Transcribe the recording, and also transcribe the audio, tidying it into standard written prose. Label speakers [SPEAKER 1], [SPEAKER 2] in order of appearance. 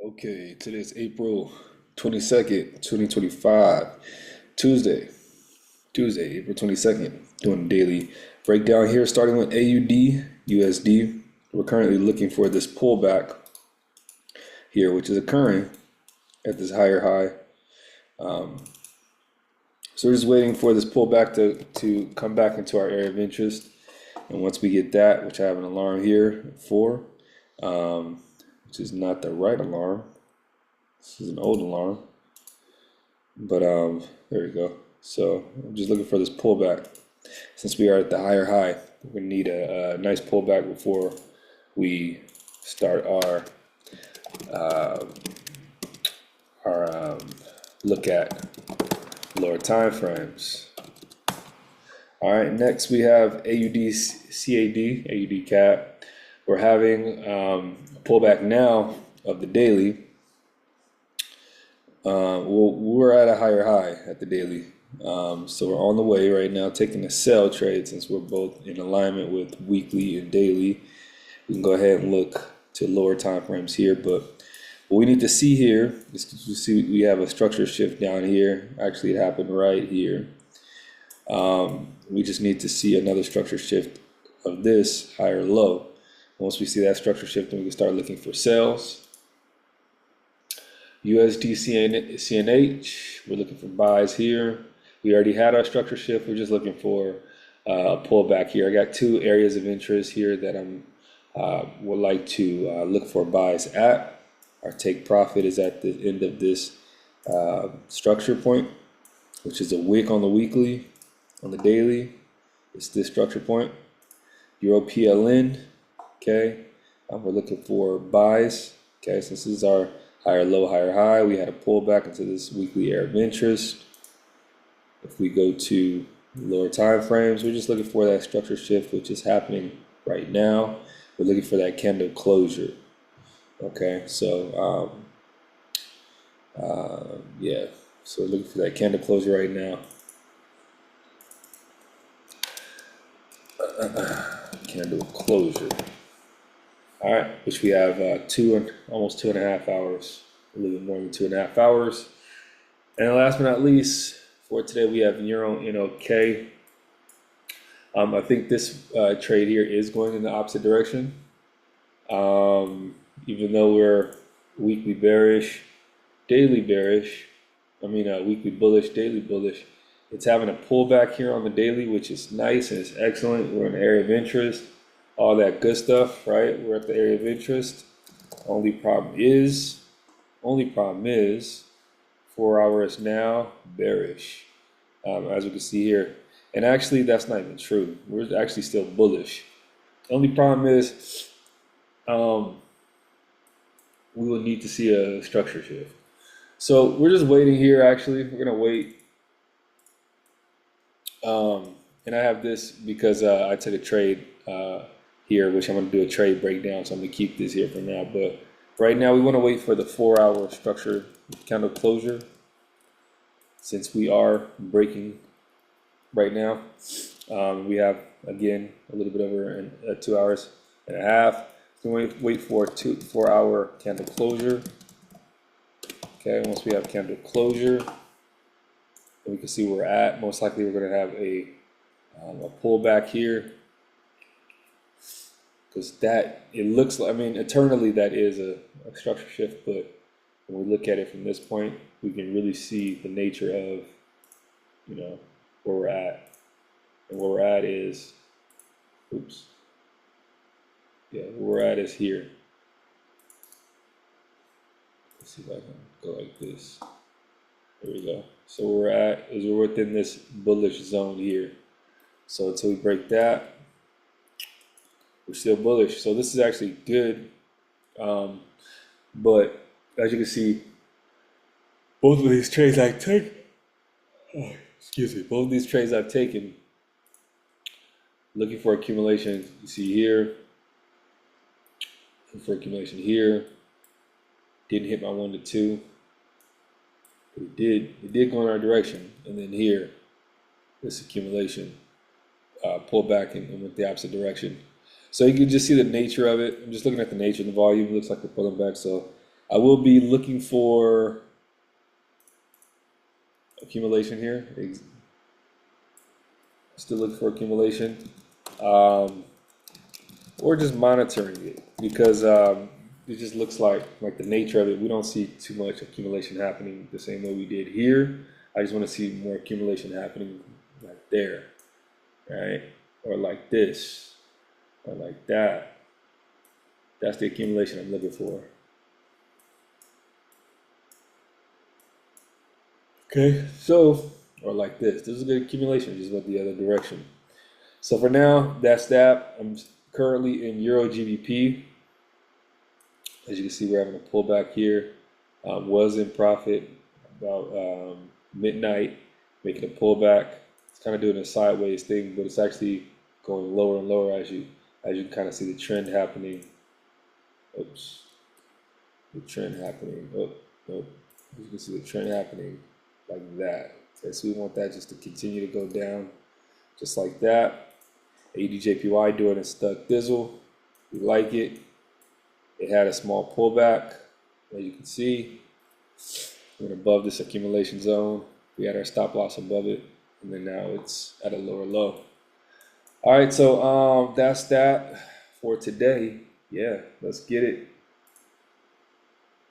[SPEAKER 1] Okay, today's April 22nd, 2025, Tuesday, April 22nd, doing a daily breakdown here, starting with AUD, USD. We're currently looking for this pullback here, which is occurring at this higher high. So we're just waiting for this pullback to come back into our area of interest. And once we get that, which I have an alarm here for, which is not the right alarm. This is an old alarm. But there we go. So I'm just looking for this pullback. Since we are at the higher high, we're gonna need a nice pullback before we start our look at lower time frames. All right, next we have AUD CAD, AUD CAD. We're having a pullback now of the daily. We're at a higher high at the daily. So we're on the way right now, taking a sell trade since we're both in alignment with weekly and daily. We can go ahead and look to lower time frames here, but what we need to see here is you see we have a structure shift down here. Actually, it happened right here. We just need to see another structure shift of this higher low. Once we see that structure shift, then we can start looking for sales. USD CNH, we're looking for buys here. We already had our structure shift. We're just looking for a pullback here. I got two areas of interest here that I would like to look for buys at. Our take profit is at the end of this structure point, which is a wick on the weekly. On the daily, it's this structure point. Euro PLN, okay. We're looking for buys, okay. So this is our higher low, higher high. We had a pullback into this weekly area of interest. If we go to lower time frames, we're just looking for that structure shift, which is happening right now. We're looking for that candle closure. Okay, so yeah, so we're looking for that candle closure right now. Candle closure. All right, which we have almost 2.5 hours, a little bit more than 2.5 hours. And last but not least, for today we have Euro NOK. I think this trade here is going in the opposite direction. Even though we're weekly bearish, daily bearish, weekly bullish, daily bullish, it's having a pullback here on the daily, which is nice and it's excellent. We're in the area of interest, all that good stuff, right? We're at the area of interest. Only problem is 4 hours now bearish, as we can see here. And actually, that's not even true. We're actually still bullish. Only problem is, we will need to see a structure shift. So we're just waiting here. Actually, we're gonna wait. And I have this because I took a trade here, which I'm gonna do a trade breakdown. So I'm gonna keep this here for now. But right now, we want to wait for the 4-hour structure candle closure, since we are breaking right now. We have again a little bit over 2 hours and a half. So we wait for 4-hour candle closure. Okay, once we have candle closure, then we can see where we're at. Most likely, we're going to have a pullback here, because it looks like, eternally that is a structure shift, but when we look at it from this point, we can really see the nature of, where we're at. And where we're at is, where we're at is here. Let's see if I can go like this. There we go. So where we're at is we're within this bullish zone here. So until we break that, we're still bullish. So this is actually good. But as you can see, both of these trades I've taken, both of these trades I've taken, looking for accumulation. You see here, looking for accumulation here. Didn't hit my 1 to 2. But it did go in our direction. And then here, this accumulation pulled back and went the opposite direction. So you can just see the nature of it. I'm just looking at the nature of the volume. It looks like we're pulling back. So I will be looking for accumulation here. Still looking for accumulation. Um, or just monitoring it because it just looks like the nature of it. We don't see too much accumulation happening the same way we did here. I just want to see more accumulation happening like there, right? Or like this, or like that. That's the accumulation I'm looking for. Okay, so, or like this. This is a good accumulation, just went the other direction. So for now, that's that. I'm currently in Euro GBP. As you can see, we're having a pullback here. Was in profit about midnight, making a pullback. It's kind of doing a sideways thing, but it's actually going lower and lower as you can kind of see the trend happening. Oops, the trend happening. Oh, oh. As you can see the trend happening like that. Okay, so we want that just to continue to go down, just like that. ADJPY doing a stuck dizzle. We like it. It had a small pullback, as you can see. Went above this accumulation zone. We had our stop loss above it, and then now it's at a lower low. All right, so that's that for today. Yeah, let's get it.